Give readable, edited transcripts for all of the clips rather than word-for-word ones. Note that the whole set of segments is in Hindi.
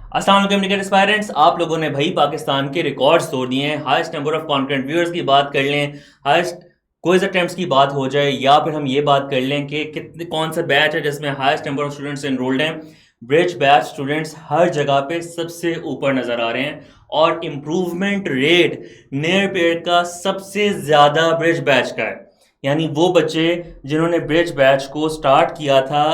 अस्सलाम वालेकुम क्रिकेट एस्पायरेंट्स। आप लोगों ने भाई पाकिस्तान के रिकॉर्ड्स तोड़ दिए हैं। Highest number of content viewers की बात कर लें, हाईएस्ट क्विज अटेम्प्ट्स की बात हो जाए, या फिर हम ये बात कर लें कि कितने कौन सा बैच है जिसमें highest number of students enrolled हैं। ब्रिज बैच स्टूडेंट्स हर जगह पे सबसे ऊपर नज़र आ रहे हैं और इम्प्रूवमेंट रेट नियर पेयर का सबसे ज़्यादा ब्रिज बैच का है। यानी वो बच्चे जिन्होंने ब्रिज बैच को स्टार्ट किया था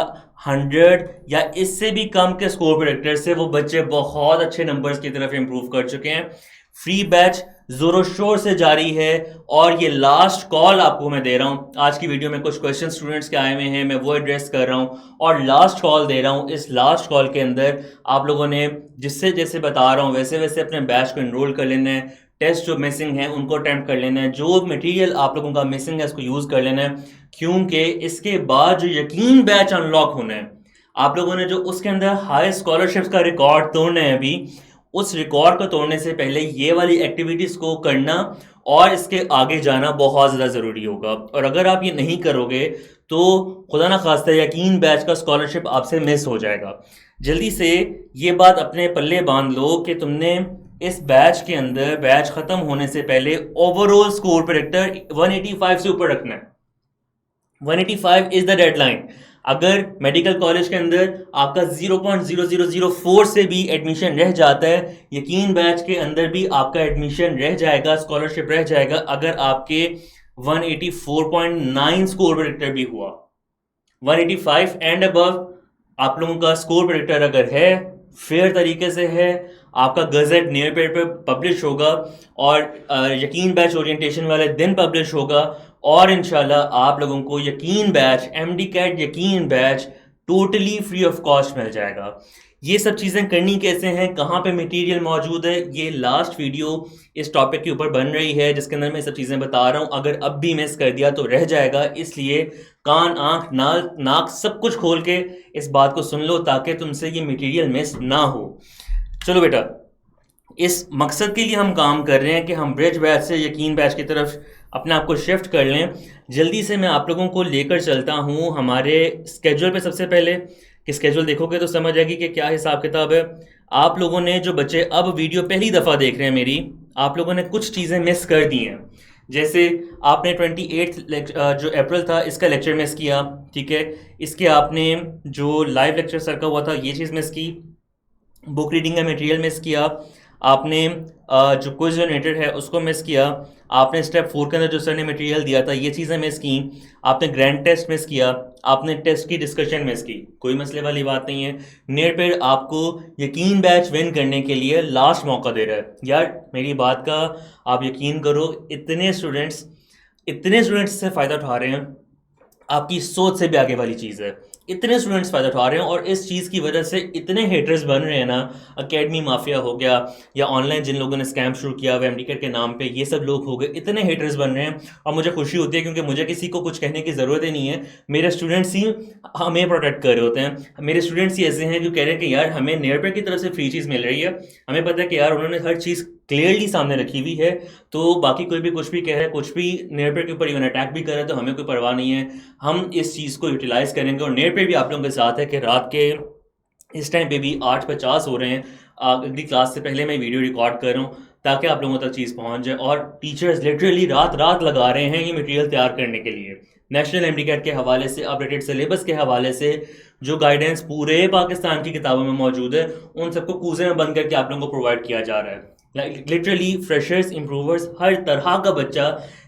100 या इससे भी कम के स्कोर प्रेडिक्टर से, वो बच्चे बहुत अच्छे नंबर्स की तरफ इंप्रूव कर चुके हैं। फ्री बैच जोरों शोर से जारी है और ये लास्ट कॉल आपको मैं दे रहा हूँ। आज की वीडियो में कुछ क्वेश्चन स्टूडेंट्स के आए हुए हैं, मैं वो एड्रेस कर रहा हूँ और लास्ट कॉल दे रहा हूँ। इस लास्ट कॉल के अंदर आप लोगों ने जिससे जैसे बता रहा हूँ वैसे वैसे अपने बैच को इनरोल कर लेना है। टेस्ट जो मिसिंग है उनको अटेम्प्ट कर लेना है। जो मटेरियल आप लोगों का मिसिंग है उसको यूज़ कर लेना है, क्योंकि इसके बाद जो यकीन बैच अनलॉक होना है, आप लोगों ने जो उसके अंदर हाई स्कॉलरशिप्स का रिकॉर्ड तोड़ना है अभी, उस रिकॉर्ड को तोड़ने से पहले ये वाली एक्टिविटीज़ को करना और इसके आगे जाना बहुत ज़्यादा ज़रूरी होगा। और अगर आप ये नहीं करोगे तो खुदा ना खास्ता यकीन बैच का स्कॉलरशिप आपसे मिस हो जाएगा। जल्दी से ये बात अपने पल्ले बांध लो कि तुमने इस बैच के अंदर बैच ख़त्म होने से पहले ओवरऑल स्कोर प्रेडिक्टर 185 से ऊपर रखना है। 185 इज द डेडलाइन। अगर मेडिकल कॉलेज के अंदर आपका 0.0004 से भी एडमिशन रह जाता है, यकीन बैच के अंदर भी आपका एडमिशन रह जाएगा, स्कॉलरशिप रह जाएगा, अगर आपके 184.9 स्कोर प्रेडिक्टर भी हुआ। 185 एंड अबव आप लोगों का स्कोर प्रेडिक्टर अगर है, फेयर तरीके से है, आपका गजट नियर पेयर पे पब्लिश होगा और यकीन बैच ओरिएंटेशन वाले दिन पब्लिश होगा और इंशाल्लाह आप लोगों को Yakeen batch MDCAT Yakeen batch totally free of cost मिल जाएगा। ये सब चीज़ें करनी कैसे हैं, कहाँ पे मटेरियल मौजूद है, ये लास्ट वीडियो इस टॉपिक के ऊपर बन रही है जिसके अंदर मैं सब चीज़ें बता रहा हूँ। अगर अब भी मिस कर दिया तो रह जाएगा, इसलिए कान आँख नाक सब कुछ खोल के इस बात को सुन लो ताकि तुमसे ये मटेरियल मिस ना हो। चलो बेटा, इस मकसद के लिए हम काम कर रहे हैं कि हम ब्रिज बैच से यकीन बैच की तरफ अपने आप को शिफ्ट कर लें। जल्दी से मैं आप लोगों को लेकर चलता हूँ हमारे स्केड्यूल पे। सबसे पहले कि स्केड्यूल देखोगे तो समझ आएगी कि क्या हिसाब किताब है। आप लोगों ने जो बच्चे अब वीडियो पहली दफ़ा देख रहे हैं मेरी, आप लोगों ने कुछ चीज़ें मिस कर दी हैं। जैसे आपने 28 जो अप्रैल था इसका लेक्चर मिस किया, ठीक है। इसके आपने जो लाइव लेक्चर सर का हुआ था ये चीज़ मिस की, बुक रीडिंग का मटेरियल मिस किया आपने, जो क्विज जनरेटेड है उसको मिस किया आपने, स्टेप 4 के अंदर जो सर ने मटेरियल दिया था ये चीज़ें मिस की आपने, ग्रैंड टेस्ट मिस किया आपने, टेस्ट की डिस्कशन मिस की। कोई मसले वाली बात नहीं है। नियर पेड आपको यकीन बैच विन करने के लिए लास्ट मौका दे रहा है। यार मेरी बात का आप यकीन करो, इतने स्टूडेंट्स से फ़ायदा उठा रहे हैं, आपकी सोच से भी आगे वाली चीज़ है। इतने स्टूडेंट्स फ़ायदा उठा रहे हैं और इस चीज़ की वजह से इतने हेटर्स बन रहे हैं ना। अकेडमी माफिया हो गया या ऑनलाइन जिन लोगों ने स्कैम शुरू किया हुआ एमडीकेट के नाम पे, ये सब लोग हो गए, इतने हेटर्स बन रहे हैं। और मुझे खुशी होती है क्योंकि मुझे किसी को कुछ कहने की ज़रूरत ही नहीं है। मेरे स्टूडेंट्स ही हमें प्रोटेक्ट कर रहे होते हैं। मेरे स्टूडेंट्स ही ऐसे हैं जो कह रहे हैं कि यार हमें नियर पे की तरफ से फ्री चीज़ मिल रही है, हमें पता है कि यार उन्होंने हर चीज़ क्लियरली सामने रखी हुई है, तो बाकी कोई भी कुछ भी कह रहा है, कुछ भी नियर पे के ऊपर इवन अटैक भी कर रहा है, तो हमें कोई परवाह नहीं है। हम इस चीज़ को यूटिलाइज़ करेंगे और नियर पे भी आप लोगों के साथ है कि रात के इस टाइम पे भी 8:50 हो रहे हैं, अगली क्लास से पहले मैं वीडियो रिकॉर्ड कर रहा हूँ ताकि आप लोगों तक चीज़ पहुँच जाए। और टीचर्स लिटरली रात रात लगा रहे हैं ये मटेरियल तैयार करने के लिए। नेशनल एमडीकेट के हवाले से, अपडेटेड सिलेबस के हवाले से जो गाइडेंस पूरे पाकिस्तान की किताबों में मौजूद है, उन सबको कूजे में बंद करके आप लोगों को प्रोवाइड किया जा रहा है। लिटरली फ्रेशर्स, इम्प्रूवर्स, हर तरह का बच्चा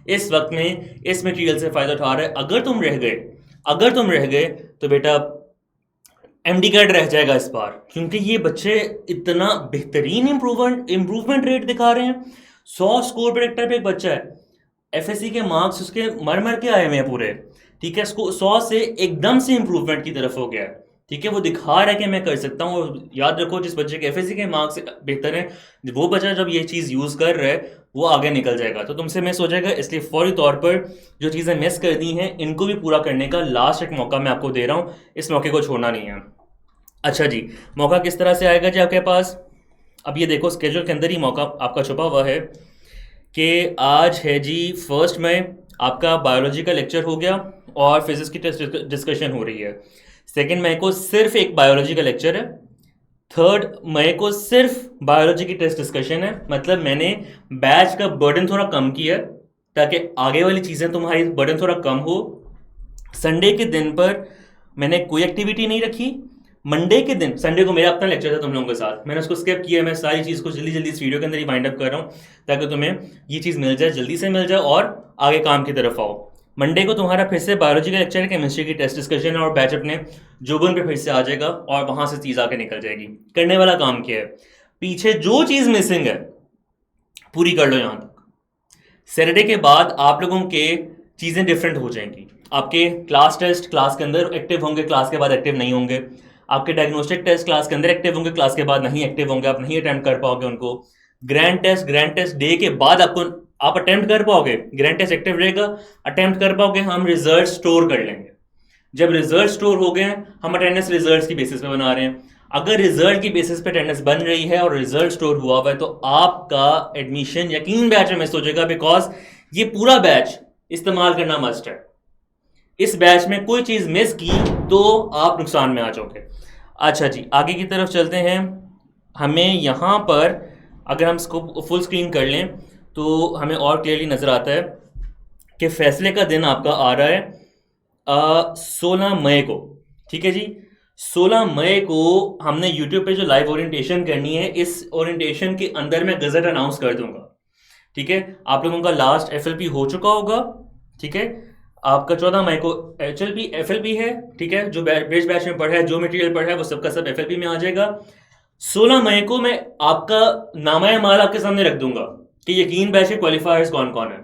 इस वक्त में इस मटेरियल से फ़ायदा उठा रहा है। अगर तुम रह गए तो बेटा एमडी कैट रह जाएगा इस बार, क्योंकि ये बच्चे इतना बेहतरीन इम्प्रूवमेंट रेट दिखा रहे हैं। 100 स्कोर प्रेडिक्टर पे एक बच्चा है, एफएससी के मार्क्स उसके मर के आए हुए हैं पूरे, ठीक है। इसको 100 से एकदम से इम्प्रूवमेंट की तरफ हो गया है, ठीक है। वो दिखा रहा है कि मैं कर सकता हूँ। और याद रखो, जिस बच्चे के एफएससी के मार्क्स बेहतर हैं, वो बच्चा जब ये चीज़ यूज़ कर रहा है वो आगे निकल जाएगा, तो तुमसे मिस हो जाएगा। इसलिए फौरी तौर पर जो चीज़ें मिस कर दी हैं इनको भी पूरा करने का लास्ट एक मौका मैं आपको दे रहा हूँ, इस मौके को छोड़ना नहीं है। अच्छा जी, मौका किस तरह से आएगा जी आपके पास? अब ये देखो, स्केड्यूल के अंदर ही मौका आपका छुपा हुआ है कि आज है जी 1 मई, आपका बायोलॉजी का लेक्चर हो गया और फिजिक्स की टेस्ट डिस्कशन हो रही है। 2 मई को सिर्फ एक बायोलॉजी का लेक्चर है, 3 मई को सिर्फ बायोलॉजी की टेस्ट डिस्कशन है, मतलब मैंने बैच का बर्डन थोड़ा कम किया है ताकि आगे वाली चीज़ें तुम्हारी बर्डन थोड़ा कम हो। संडे के दिन पर मैंने कोई एक्टिविटी नहीं रखी। मंडे के दिन, संडे को मेरा अपना लेक्चर था तुम लोगों के साथ, मैंने उसको स्किप किया। मैं सारी चीज़ को जल्दी जल्दी इस वीडियो के अंदर ही वाइंड अप कर रहा हूँ ताकि तुम्हें ये चीज़ मिल जाए, जल्दी से मिल जाए और आगे काम की तरफ आओ। मंडे को तुम्हारा फिर से बायोलॉजी का लेक्चर है, केमिस्ट्री की टेस्ट डिस्कशन है और बैच अपने जोबन पे फिर से आ जाएगा और वहां से चीज़ आके निकल जाएगी। करने वाला काम क्या है, पीछे जो चीज़ मिसिंग है पूरी कर लो यहाँ तक। सैटरडे के बाद आप लोगों के चीज़ें डिफरेंट हो जाएंगी। आपके क्लास टेस्ट क्लास के अंदर एक्टिव होंगे, क्लास के बाद एक्टिव नहीं होंगे। आपके डायग्नोस्टिक टेस्ट क्लास के अंदर एक्टिव होंगे, क्लास के बाद नहीं एक्टिव होंगे, आप नहीं अटेम्प्ट कर पाओगे उनको। ग्रैंड टेस्ट डे के बाद आप अटेम्प्ट कर पाओगे, ग्रैंड टेस्ट एक्टिव रहेगा, अटेम्प्ट कर पाओगे, हम रिजल्ट स्टोर कर लेंगे। जब रिजल्ट स्टोर हो गए, हम अटेंडेंस रिजल्ट की बेसिस पे बना रहे हैं। अगर रिजल्ट की बेसिस पे अटेंडेंस बन रही है और रिजल्ट स्टोर हुआ हुआ है तो आपका एडमिशन यकीन बैच में मिस हो जाएगा, बिकॉज ये पूरा बैच इस्तेमाल करना मस्ट है। इस बैच में कोई चीज़ मिस की तो आप नुकसान में आ जाओगे। अच्छा जी, आगे की तरफ चलते हैं। हमें यहाँ पर अगर हम इसको फुल स्क्रीन कर लें तो हमें और क्लियरली नज़र आता है कि फैसले का दिन आपका आ रहा है 16 मई को। ठीक है जी, 16 मई को हमने यूट्यूब पे जो लाइव ओरिएंटेशन करनी है, इस ओरिएंटेशन के अंदर मैं गजट अनाउंस कर दूंगा। ठीक है, आप लोगों का लास्ट FLP हो चुका होगा। ठीक है, आपका 14 मई को HLP FLP है। ठीक है, जो ब्रिज बैच में पढ़ा है, जो मटेरियल पढ़ा है वो सबका सब FLP में आ जाएगा। 16 मई को मैं आपका नामा माल आपके सामने रख दूंगा कि यकीन बैच के क्वालिफायर्स कौन कौन है,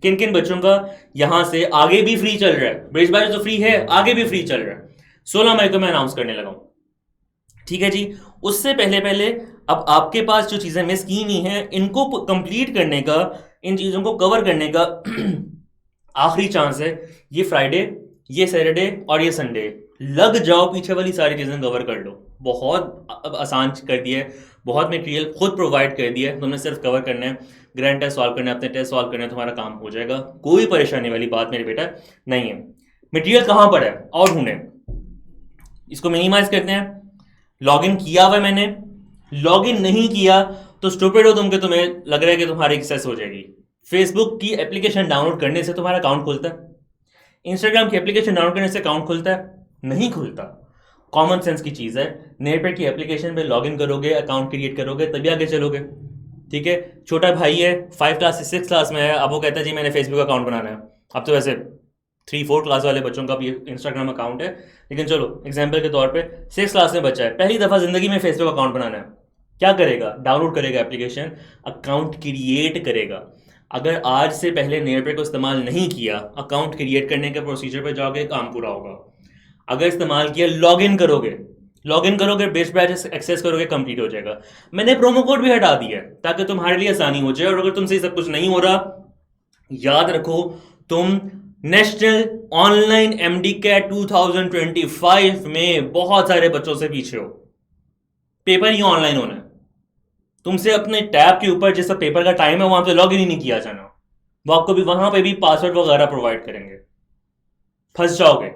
किन किन बच्चों का यहां से आगे भी फ्री चल रहा है। ब्रिज बैच तो फ्री है, आगे भी फ्री चल रहा है। 16 मई को मैं अनाउंस करने लगा हूं। ठीक है जी, उससे पहले पहले अब आपके पास जो चीजें मिस की हुई हैं, इनको कंप्लीट करने का, इन चीजों को कवर करने का आखिरी चांस है। ये फ्राइडे, ये सैटरडे और ये संडे लग जाओ, पीछे वाली सारी चीजें कवर कर लो। बहुत अब आसान कर दिया है, बहुत मटेरियल खुद प्रोवाइड कर दिया है, तुमने सिर्फ कवर करना है, ग्रैंड टेस्ट सॉल्व करना है, अपने टेस्ट सॉल्व करना है, तुम्हारा काम हो जाएगा। कोई परेशानी वाली बात मेरे बेटा नहीं है। मटेरियल कहाँ पर है और ढूंढे, इसको मिनिमाइज करते हैं। लॉगिन किया हुआ मैंने, लॉगिन नहीं किया तो स्टूपिड हो तुम के तुम्हें लग रहा है कि तुम्हारी एक्सेस हो जाएगी। फेसबुक की एप्लीकेशन डाउनलोड करने से तुम्हारा अकाउंट खुलता है, इंस्टाग्राम की एप्लीकेशन डाउनलोड करने से अकाउंट खुलता है? नहीं खुलता। कॉमन सेंस की चीज़ है। नेटपेड की एप्लीकेशन पे लॉगिन करोगे, अकाउंट क्रिएट करोगे, तभी आगे चलोगे। ठीक है, छोटा भाई है 5 क्लास से 6 क्लास में है, अब वो कहता है जी मैंने फेसबुक अकाउंट बनाना है। अब तो वैसे 3-4 क्लास वाले बच्चों का भी इंस्टाग्राम अकाउंट है, लेकिन चलो एग्जाम्पल के तौर पे 6 क्लास में बच्चा है, पहली दफ़ा ज़िंदगी में फेसबुक अकाउंट बनाना है। क्या करेगा? डाउनलोड करेगा एप्लीकेशन, अकाउंट क्रिएट करेगा। अगर आज से पहले नेटपेड को इस्तेमाल नहीं किया, अकाउंट क्रिएट करने के प्रोसीजर पे जाओगे, काम पूरा होगा। अगर इस्तेमाल किया, लॉगिन करोगे बेस्ट बैच एक्सेस करोगे, कंप्लीट हो जाएगा। मैंने प्रोमो कोड भी हटा दिया है ताकि तुम्हारे लिए आसानी हो जाए। और अगर तुमसे सब कुछ नहीं हो रहा, याद रखो तुम नेशनल ऑनलाइन MD-CAT 2025 में बहुत सारे बच्चों से पीछे हो। पेपर ही ऑनलाइन होना है, तुमसे अपने टैब के ऊपर जैसा पेपर का टाइम है वहां पे लॉग इन ही नहीं किया जाना। वो आपको भी वहां पे भी पासवर्ड वगैरह प्रोवाइड करेंगे, फंस जाओगे।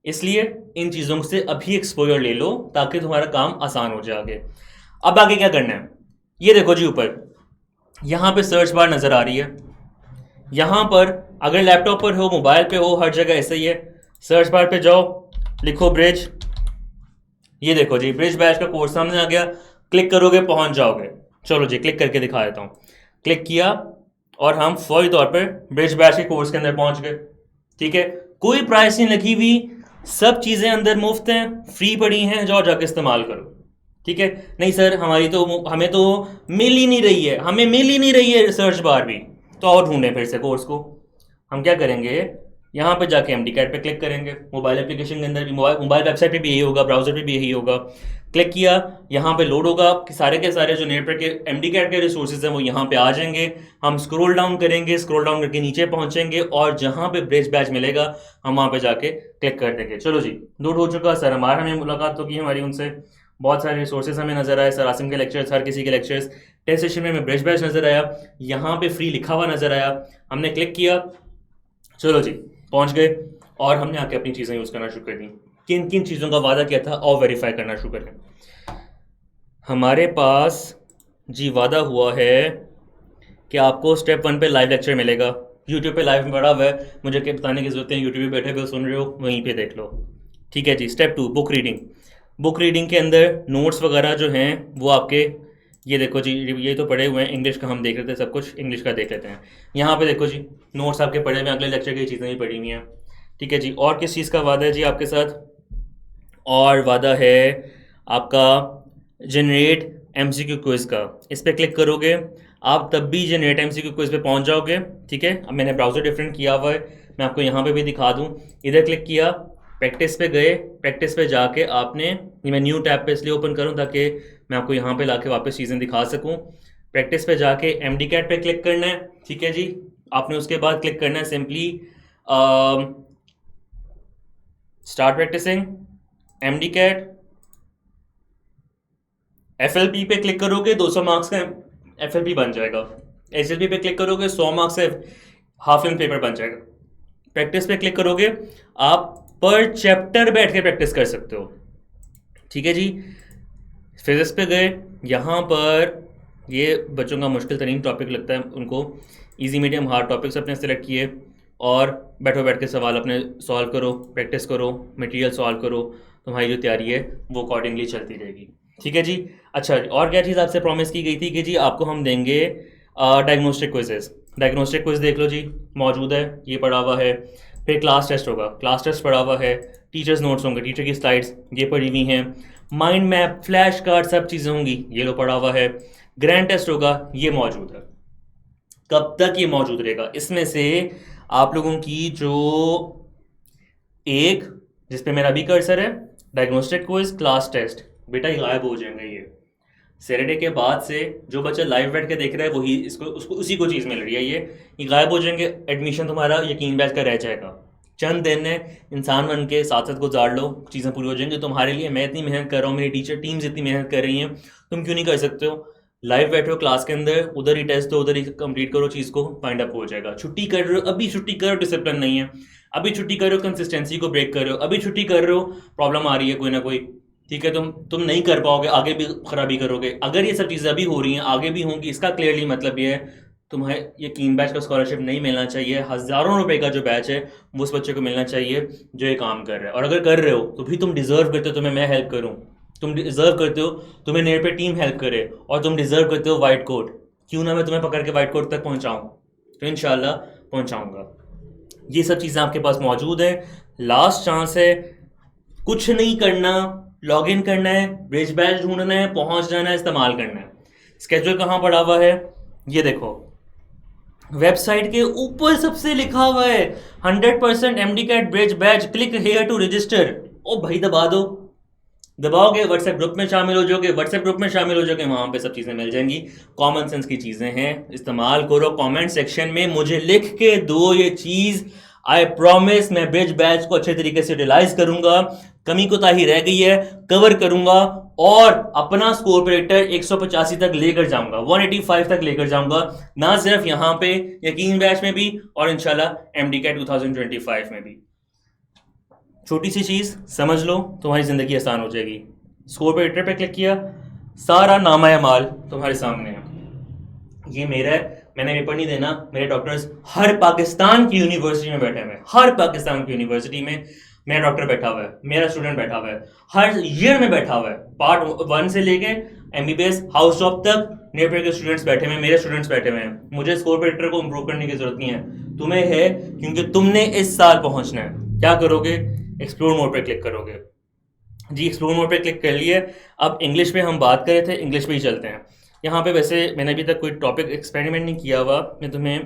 इसलिए इन चीज़ों से अभी एक्सपोजर ले लो ताकि तुम्हारा काम आसान हो जाए आगे। अब आगे क्या करना है, ये देखो जी ऊपर यहाँ पे सर्च बार नज़र आ रही है। यहाँ पर अगर लैपटॉप पर हो, मोबाइल पे हो, हर जगह ऐसे ही है। सर्च बार पे जाओ, लिखो ब्रिज, ये देखो जी ब्रिज बैच का कोर्स सामने आ गया। क्लिक करोगे पहुंच जाओगे। चलो जी क्लिक करके दिखा देता हूँ। क्लिक किया और हम फौरी तौर पर ब्रिज बैच के कोर्स के अंदर पहुंच गए। ठीक है, कोई प्राइस नहीं लगी हुई, सब चीज़ें अंदर मुफ्त हैं, फ्री पड़ी हैं, जाओ जाके इस्तेमाल करो। ठीक है, नहीं सर हमें तो मिल ही नहीं रही है, हमें मिल ही नहीं रही है सर्च बार भी, तो और ढूंढें फिर से कोर्स को। हम क्या करेंगे, यहाँ पे जाके MD-CAT पे क्लिक करेंगे। मोबाइल एप्लीकेशन के अंदर भी, मोबाइल वेबसाइट पे भी यही होगा, ब्राउजर पे भी यही होगा। क्लिक किया, यहाँ पे लोड होगा कि सारे के सारे जो नेटवर्क के MD-CAT के रिसोर्सेज हैं वो यहाँ पे आ जाएंगे। हम स्क्रॉल डाउन करेंगे, स्क्रॉल डाउन करके नीचे पहुँचेंगे और जहाँ पे ब्रिज बैच मिलेगा हम वहाँ पे जाके क्लिक कर देंगे। चलो जी लोड हो चुका सर हमारा, हमें मुलाकात तो की हमारी उनसे, बहुत सारे रिसोर्सेज हमें नजर आए, सर आसिम के लेक्चर्स, हर किसी के लेक्चर्स। टेस्ट सेशन में हमें ब्रिज बैच नजर आया, यहाँ पे फ्री लिखा हुआ नजर आया, हमने क्लिक किया, चलो जी पहुँच गए और हमने आके अपनी चीज़ें यूज़ करना शुरू कर दी। किन किन चीज़ों का वादा किया था और वेरीफाई करना शुरू करें। हमारे पास जी वादा हुआ है कि आपको स्टेप 1 पे लाइव लेक्चर मिलेगा। यूट्यूब पे लाइव में पड़ा हुआ है, मुझे क्या बताने की ज़रूरत है, यूट्यूब पे बैठे हुए सुन रहे हो वहीं पे देख लो। ठीक है जी। Step 2 book reading. Book reading के अंदर नोट्स वगैरह जो हैं वो आपके, ये देखो जी, ये तो पढ़े हुए हैं, इंग्लिश का हम देख लेते हैं, सब कुछ इंग्लिश का देख लेते हैं। यहाँ पे देखो जी, नोट्स आपके पढ़े हुए हैं, अगले लेक्चर की चीज़ें भी पढ़ी हुई हैं। ठीक है जी। और किस चीज़ का वादा है जी आपके साथ? और वादा है आपका जनरेट एमसीक्यू क्विज का। इस पर क्लिक करोगे आप तब भी जनरेट एमसीक्यू क्विज पे पहुंच जाओगे। ठीक है। अब मैंने ब्राउज़र डिफरेंट किया हुआ है, मैं आपको यहाँ पे भी दिखा दूँ। इधर क्लिक किया, प्रैक्टिस पे गए, प्रैक्टिस पे जाके आपने, ये मैं न्यू टैब पे इसलिए ओपन करूँ ताकि मैं आपको यहाँ पे लाके वापस चीज़ें दिखा सकूँ। प्रैक्टिस पे जाके एमडी कैट पे क्लिक करना है। ठीक है जी। आपने उसके बाद क्लिक करना है simply start practicing MD CAT. FLP पे क्लिक करोगे 200 मार्क्स का एफएलपी बन जाएगा। एचएलपी पे क्लिक करोगे 100 मार्क्स से हाफ फिल्म पेपर बन जाएगा। प्रैक्टिस पे क्लिक करोगे आप पर चैप्टर बैठ के प्रैक्टिस कर सकते हो। ठीक है जी। फिजिक्स पे गए, यहाँ पर ये बच्चों का मुश्किल तरीन टॉपिक लगता है उनको, इजी मीडियम हार्ड टॉपिक्स अपने सेलेक्ट किए और बैठो बैठ के सवाल अपने सॉल्व करो, प्रैक्टिस करो, मटेरियल सॉल्व करो, तुम्हारी जो तैयारी है वो अकॉर्डिंगली चलती रहेगी। ठीक है जी। अच्छा, और क्या चीज़ आपसे प्रॉमिस की गई थी कि जी आपको हम देंगे डायग्नोस्टिक क्विजेस। डायग्नोस्टिक क्विज देख लो जी, मौजूद है, ये पड़ा हुआ है। फिर क्लास टेस्ट होगा, क्लास टेस्ट पड़ा हुआ है। टीचर्स नोट्स होंगे, टीचर की स्लाइड्स ये पड़ी हुई हैं। माइंड मैप, फ्लैश कार्ड, सब चीज़ें होंगी, ये लो पड़ा हुआ है। ग्रैंड टेस्ट होगा, ये मौजूद है। कब तक ये मौजूद रहेगा? इसमें से आप लोगों की जो एक, जिस पे मेरा भी कर्सर है, डायग्नोस्टिक क्विज, क्लास टेस्ट, बेटा ये गायब हो जाएंगे। ये सैटरडे के बाद से जो बच्चा लाइव बैठ के देख रहा है वही इसको उसको उसी को चीज़ मिल रही है। ये गायब हो जाएंगे। एडमिशन तुम्हारा यकीन बैच का रह जाएगा। चंद दिन है, इंसान बन के साथ साथ गुजार लो, चीज़ें पूरी हो जाएंगी तुम्हारे लिए। मैं इतनी मेहनत कर रहा हूँ, मेरी टीचर टीम्स इतनी मेहनत कर रही हैं, तुम क्यों नहीं कर सकते हो? लाइव बैठो क्लास के अंदर, उधर ही टेस्ट दो, उधर ही कंप्लीट करो, चीज़ को फाइंड अप हो जाएगा। छुट्टी कर रहे हो, अभी छुट्टी करो, डिसिप्लिन नहीं है, अभी छुट्टी कर रहे हो, कंसिस्टेंसी को ब्रेक कर रहे हो, अभी छुट्टी कर रहे हो, प्रॉब्लम आ रही है कोई ना कोई। ठीक है, तुम नहीं कर पाओगे, आगे भी खराबी करोगे। अगर ये सब चीज़ें अभी हो रही हैं, आगे भी होंगी, इसका क्लियरली मतलब ये है तुम्हें यकीन बैच का स्कॉलरशिप नहीं मिलना चाहिए। हज़ारों रुपए का जो बैच है वो उस बच्चे को मिलना चाहिए जो ये काम कर रहा है। और अगर कर रहे हो तो भी तुम डिज़र्व करते हो तुम्हें मैं हेल्प करूँ, तुम डिज़र्व करते हो तुम्हें नेट पे टीम हेल्प करे, और तुम डिज़र्व करते हो वाइट कोट। क्यों ना मैं तुम्हें पकड़ के वाइट कोट तक पहुँचाऊँ, तो इंशाल्लाह पहुँचाऊँगा। ये सब चीज़ें आपके पास मौजूद है। लास्ट चांस है, कुछ नहीं करना, लॉग इन करना है, ब्रिज बैच ढूंढना है, पहुंच जाना है, इस्तेमाल करना है। स्केड्यूल कहाँ पड़ा हुआ है? ये देखो, वेबसाइट के ऊपर सबसे लिखा हुआ है 100% MDCAT bridge batch, click here to register. ओ भाई दबा दो, दबाओगे व्हाट्सएप ग्रुप में शामिल हो जाओगे, व्हाट्सएप ग्रुप में शामिल हो जाओगे, वहां पे सब चीज़ें मिल जाएंगी। कॉमन सेंस की चीज़ें हैं, इस्तेमाल करो। कमेंट सेक्शन में मुझे लिख के दो ये चीज़, आई प्रॉमिस मैं ब्रिज बैच को अच्छे तरीके से यूटिलाइज करूंगा। कमी कोताही रह गई है कवर करूंगा और अपना स्कोर प्रेडिक्टर 185 तक लेकर जाऊंगा, 185 तक लेकर जाऊंगा, ना सिर्फ यहां पे यकीन बैच में भी, और इंशाल्लाह एमडी कैट 2025 में भी। छोटी सी चीज़ समझ लो, तुम्हारी ज़िंदगी आसान हो जाएगी। स्कोर प्रेडिक्टर पे क्लिक किया, सारा नामा माल तुम्हारे सामने है। ये मेरा है, मैंने पेपर नहीं देना, मेरे डॉक्टर्स हर पाकिस्तान की यूनिवर्सिटी में बैठे हुए हैं, हर पाकिस्तान की यूनिवर्सिटी में मेरा डॉक्टर बैठा हुआ है, मेरा स्टूडेंट बैठा हुआ है, हर ईयर में बैठा हुआ है। पार्ट 1 से लेके एमबीबीएस हाउस जॉब तक नेपर के स्टूडेंट्स बैठे हुए हैं, मेरे स्टूडेंट्स बैठे हुए हैं। मुझे स्कोर प्रेडिक्टर को इंप्रूव करने की जरूरत नहीं है, तुम्हें है, क्योंकि तुमने इस साल पहुंचना है। क्या करोगे? एक्सप्लोर मोड पे क्लिक करोगे जी। एक्सप्लोर मोड पे क्लिक कर लिए। अब इंग्लिश में हम बात कर रहे थे, इंग्लिश पे ही चलते हैं। यहाँ पे वैसे मैंने अभी तक कोई टॉपिक एक्सपेरिमेंट नहीं किया हुआ, मैं तुम्हें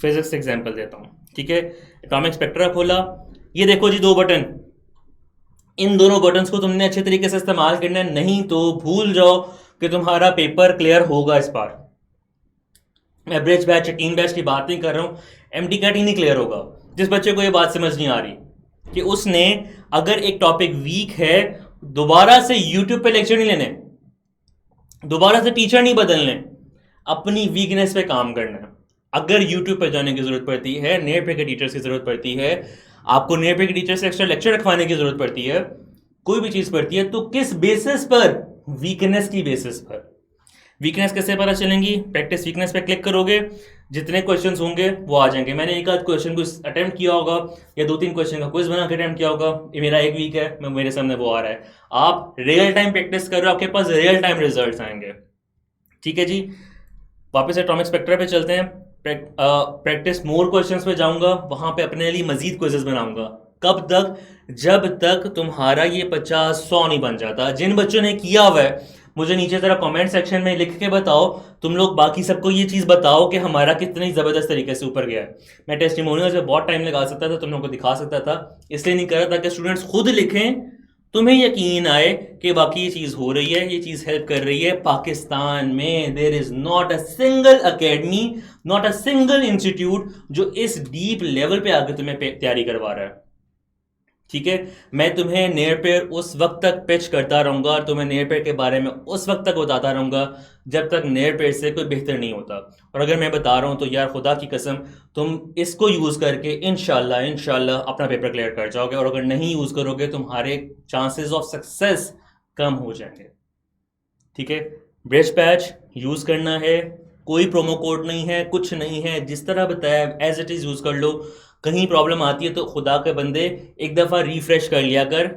फिजिक्स एग्जांपल देता हूँ। ठीक है, एटॉमिक स्पेक्ट्रा खोला, ये देखो जी 2 बटन, इन दोनों बटन्स को तुमने अच्छे तरीके से इस्तेमाल करना है, नहीं तो भूल जाओ कि तुम्हारा पेपर क्लियर होगा इस बार। मैं ब्रिज बैच, टीन बैच की बात नहीं कर रहा हूँ, एमडी कैट ही नहीं क्लियर होगा। जिस बच्चे को ये बात समझ नहीं आ रही कि उसने अगर एक टॉपिक वीक है, दोबारा से यूट्यूब पे लेक्चर नहीं लेने, दोबारा से टीचर नहीं बदलने, अपनी वीकनेस पे काम करना है। अगर यूट्यूब पर जाने की जरूरत पड़ती है, नेट पे के टीचर्स की जरूरत पड़ती है, आपको नेट पे के टीचर से एक्स्ट्रा लेक्चर रखवाने की जरूरत पड़ती है, कोई भी चीज पड़ती है, तो किस बेसिस पर वीकनेस की बेसिस पर। वीकनेस कैसे पता चलेंगी? प्रैक्टिस वीकनेस पे क्लिक करोगे, जितने क्वेश्चंस होंगे वो आ जाएंगे। मैंने एक आध क्वेश्चन को अटेम्प्ट किया होगा या 2-3 क्वेश्चन का क्विज बना के अटेम्प्ट किया होगा, ये मेरा एक वीक है, मैं मेरे सामने वो आ रहा है। आप रियल टाइम प्रैक्टिस कर रहे हो, आपके पास रियल टाइम रिजल्ट आएंगे। ठीक है जी, वापस एटॉमिक स्पेक्ट्रा पे चलते हैं। प्रैक्टिस मोर क्वेश्चंस पे जाऊंगा, वहां पे अपने लिए मजीद क्विजेस बनाऊंगा। कब तक? जब तक तुम्हारा ये 50-100 नहीं बन जाता। जिन बच्चों ने किया हुआ है मुझे नीचे तरह कमेंट सेक्शन में लिख के बताओ, तुम लोग बाकी सबको ये चीज़ बताओ कि हमारा कितनी ज़बरदस्त तरीके से ऊपर गया है। मैं टेस्टिमोनियल से बहुत टाइम लगा सकता था, तुम लोगों को दिखा सकता था, इसलिए नहीं कर रहा ताकि स्टूडेंट्स खुद लिखें, तुम्हें यकीन आए कि बाकी ये चीज़ हो रही है, ये चीज़ हेल्प कर रही है। पाकिस्तान में there is not a single academy, not a single institute जो इस डीप लेवल पे आके तुम्हें तैयारी करवा रहा है। ठीक है, मैं तुम्हें नियर पेयर उस वक्त तक पिच करता रहूंगा और तुम्हें नियर पेयर के बारे में उस वक्त तक बताता रहूंगा जब तक नियर पेयर से कोई बेहतर नहीं होता। और अगर मैं बता रहा हूं तो यार खुदा की कसम तुम इसको यूज़ करके इंशाल्लाह अपना पेपर क्लियर कर जाओगे, और अगर नहीं यूज़ करोगे तुम्हारे चांसेस ऑफ सक्सेस कम हो जाएंगे। ठीक है, ब्रिज पैच यूज़ करना है, कोई प्रोमो कोड नहीं है, कुछ नहीं है, जिस तरह बताया एज इट इज़ यूज़ कर लो। कहीं प्रॉब्लम आती है तो खुदा के बंदे एक दफ़ा रिफ्रेश कर लिया कर,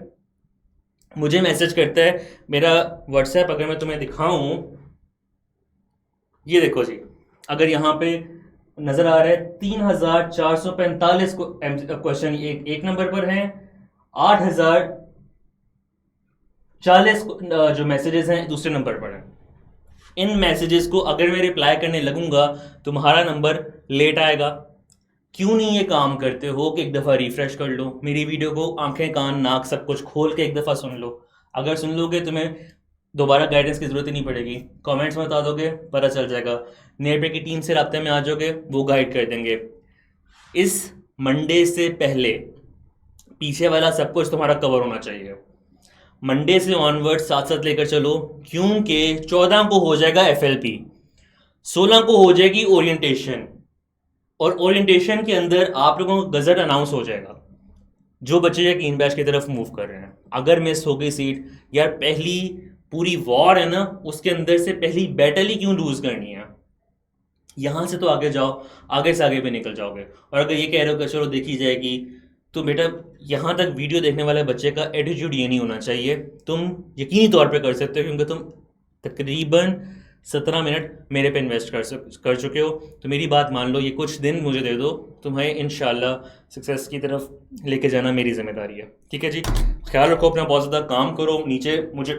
मुझे मैसेज करता है। मेरा व्हाट्सएप अगर मैं तुम्हें दिखाऊं, ये देखो जी, अगर यहाँ पे नज़र आ रहा है 3445 क्वेश्चन एक नंबर पर हैं, 8040 जो मैसेजेस हैं दूसरे नंबर पर हैं। इन मैसेजेस को अगर मैं रिप्लाई करने लगूंगा तुम्हारा नंबर लेट आएगा। क्यों नहीं ये काम करते हो कि एक दफ़ा रिफ्रेश कर लो, मेरी वीडियो को आंखें कान नाक सब कुछ खोल के एक दफ़ा सुन लो। अगर सुन लोगे तुम्हें दोबारा गाइडेंस की ज़रूरत ही नहीं पड़ेगी, कमेंट्स में बता दोगे, पता चल जाएगा। नियर पे की टीम से राब्ते में आ जाओगे, वो गाइड कर देंगे। इस मंडे से पहले पीछे वाला सब कुछ तुम्हारा कवर होना चाहिए। मंडे से ऑनवर्ड साथ साथ लेकर चलो, क्योंकि 14 को हो जाएगा FLP, 16 को हो जाएगी ओरिएंटेशन, और ओरिएंटेशन के अंदर आप लोगों को गजट अनाउंस हो जाएगा जो बच्चे यकीन बैच की तरफ मूव कर रहे हैं। अगर मिस हो गई सीट, यार पहली पूरी वॉर है ना, उसके अंदर से पहली बैटल ही क्यों लूज करनी है? यहाँ से तो आगे जाओ, आगे से आगे पे निकल जाओगे। और अगर ये कह रहे हो कि चलो देखी जाएगी, तो बेटा यहाँ तक वीडियो देखने वाले बच्चे का एटीट्यूड ये नहीं होना चाहिए। तुम यकीनी तौर पे कर सकते हो क्योंकि तुम तकरीबन 17 मिनट मेरे पे इन्वेस्ट कर चुके हो। तो मेरी बात मान लो, ये कुछ दिन मुझे दे दो, तुम्हें इंशाल्लाह सक्सेस की तरफ लेके जाना मेरी जिम्मेदारी है। ठीक है जी, ख्याल रखो अपना, बहुत ज़्यादा काम करो। नीचे मुझे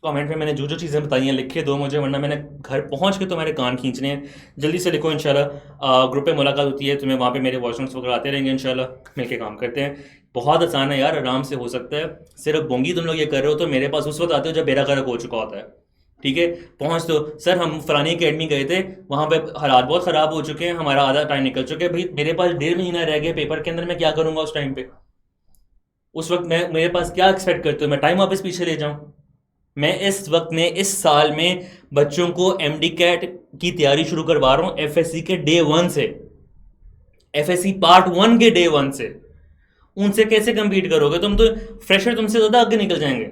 कमेंट में मैंने जो जो चीज़ें बताई हैं लिखे दो मुझे, वरना मैंने घर पहुंच के तुम्हारे कान खींचने हैं। जल्दी से लिखो, इंशाल्लाह ग्रुप पे मुलाकात होती है, तुम्हें वहाँ पे मेरे वॉइस नोट्स वगैरह आते रहेंगे, इंशाल्लाह मिलके काम करते हैं। बहुत आसान है यार, आराम से हो सकता है। सिर्फ बोंगी तुम लोग ये कर रहे हो तो मेरे पास उस वक्त आते हो जब बेरा गर्क हो चुका होता है। ठीक है, पहुँच दो, सर हम फलानी अकेडमी गए थे, वहाँ पे हालात बहुत ख़राब हो चुके हैं, हमारा आधा टाइम निकल चुके हैं। भाई मेरे पास 1.5 महीना रह गया पेपर के अंदर, मैं क्या करूँगा उस टाइम पे? उस वक्त मैं, मेरे पास क्या एक्सपेक्ट करते हो, मैं टाइम वापस पीछे ले जाऊँ? मैं इस वक्त में, इस साल में बच्चों को MD कैट की तैयारी शुरू करवा रहा हूँ FSC के डे 1 से, FSC पार्ट 1 के डे 1 से। उनसे कैसे compete करोगे तुम? तो फ्रेशर तुमसे ज़्यादा आगे निकल जाएंगे।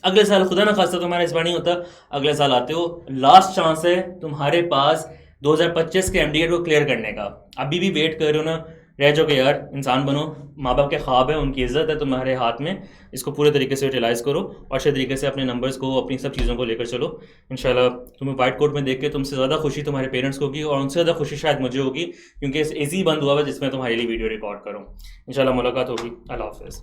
अगले साल खुदा ना खास्ता तुम्हारा इस बार नहीं होता, अगले साल आते हो, लास्ट चांस है तुम्हारे पास 2025 के MD कैट को क्लियर करने का। अभी भी वेट कर रहे हो ना, रह जाओगे यार, इंसान बनो। माँ बाप के ख्वाब है, उनकी इज्जत है तुम्हारे हाथ में, इसको पूरे तरीके से यूटिलाइज़ करो और अच्छे तरीके से अपने नंबर्स को, अपनी सब चीज़ों को लेकर चलो। इंशाल्लाह तुम्हें वाइट कोट में देख के तुमसे ज़्यादा खुशी तुम्हारे पेरेंट्स को होगी, और उनसे ज़्यादा खुशी शायद मुझे होगी, क्योंकि इस इजी बंद हुआ है जिसमें तुम्हारे लिए वीडियो रिकॉर्ड करूँ। इंशाल्लाह मुलाकात होगी। अल्लाह हाफ़िज़।